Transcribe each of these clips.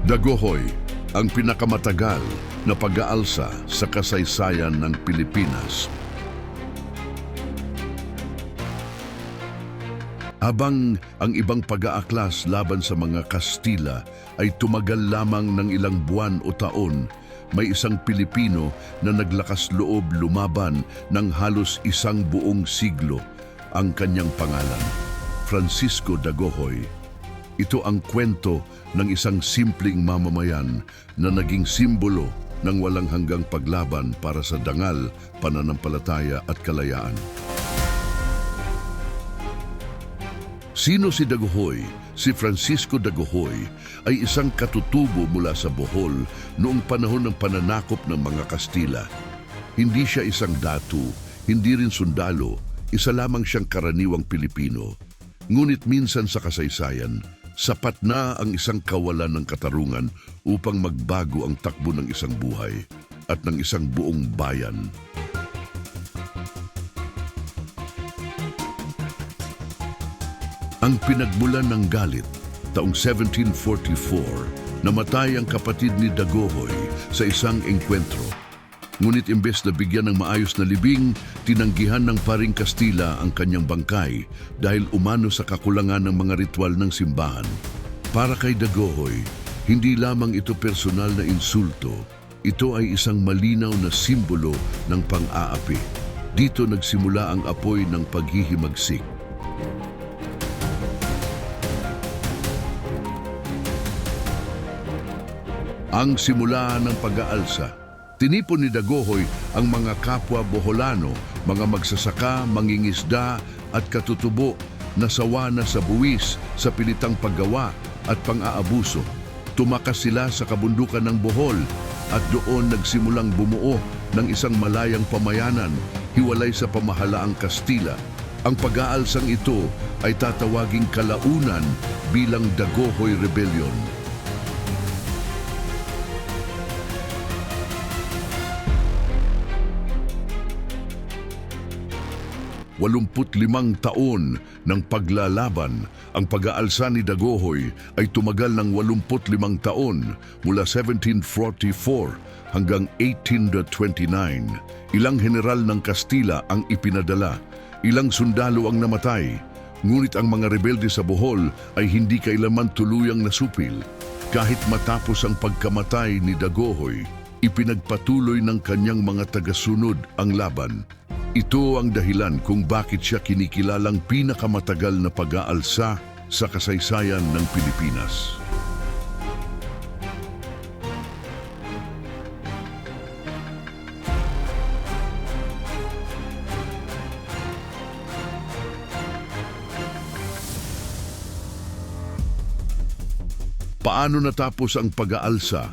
Daguhoy, ang pinakamatagal na pag-aalsa sa kasaysayan ng Pilipinas. Habang ang ibang pag-aaklas laban sa mga Kastila ay tumagal lamang ng ilang buwan o taon, may isang Pilipino na naglakas loob lumaban ng halos isang buong siglo. Ang kanyang pangalan, Francisco Daguhoy. Ito ang kwento ng isang simpleng mamamayan na naging simbolo ng walang hanggang paglaban para sa dangal, pananampalataya at kalayaan. Sino si Daguhoy? Si Francisco Daguhoy ay isang katutubo mula sa Bohol noong panahon ng pananakop ng mga Kastila. Hindi siya isang datu, hindi rin sundalo, isa lamang siyang karaniwang Pilipino. Ngunit minsan sa kasaysayan, sapat na ang isang kawalan ng katarungan upang magbago ang takbo ng isang buhay at ng isang buong bayan. Ang pinagmulan ng galit, taong 1744, namatay ang kapatid ni Daguhoy sa isang engkwentro. Ngunit imbes na bigyan ng maayos na libing, tinanggihan ng paring Kastila ang kanyang bangkay dahil umano sa kakulangan ng mga ritual ng simbahan. Para kay Daguhoy, hindi lamang ito personal na insulto, ito ay isang malinaw na simbolo ng pang-aapi. Dito nagsimula ang apoy ng paghihimagsik. Ang simula ng pag-aalsa. Tinipon ni Daguhoy ang mga kapwa Boholano, mga magsasaka, mangingisda at katutubo na sawa na sa buwis, sa pilitang paggawa at pang-aabuso. Tumakas sila sa kabundukan ng Bohol at doon nagsimulang bumuo ng isang malayang pamayanan, hiwalay sa pamahalaang Kastila. Ang pag-aalsang ito ay tatawaging kalaunan bilang Daguhoy Rebellion. 85 taon ng paglalaban, ang pag-aalsa ni Daguhoy ay tumagal ng 85 taon mula 1744 hanggang 1829. Ilang general ng Kastila ang ipinadala, ilang sundalo ang namatay, ngunit ang mga rebelde sa Bohol ay hindi kailanman tuluyang nasupil. Kahit matapos ang pagkamatay ni Daguhoy, ipinagpatuloy ng kanyang mga tagasunod ang laban. Ito ang dahilan kung bakit siya kinikilalang pinakamatagal na pag-aalsa sa kasaysayan ng Pilipinas. Paano natapos ang pag-aalsa?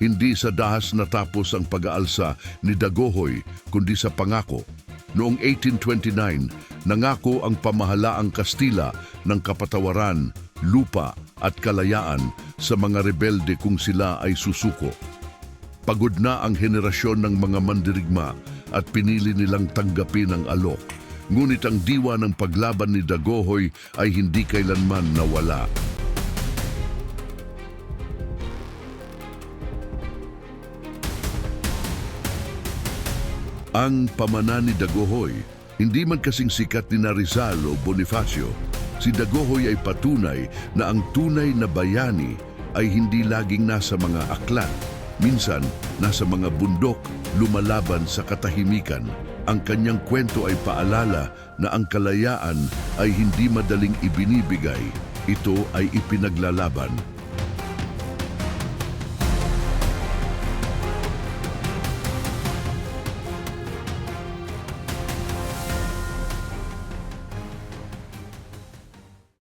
Hindi sa dahas natapos ang pag-aalsa ni Daguhoy, kundi sa pangako. Noong 1829, nangako ang pamahalaang Kastila ng kapatawaran, lupa at kalayaan sa mga rebelde kung sila ay susuko. Pagod na ang henerasyon ng mga mandirigma at pinili nilang tanggapin ang alok. Ngunit ang diwa ng paglaban ni Daguhoy ay hindi kailanman nawala. Ang pamana ni Daguhoy, hindi man kasing sikat ni Rizal o Bonifacio, si Daguhoy ay patunay na ang tunay na bayani ay hindi laging nasa mga aklat. Minsan, nasa mga bundok, lumalaban sa katahimikan. Ang kanyang kwento ay paalala na ang kalayaan ay hindi madaling ibinibigay. Ito ay ipinaglalaban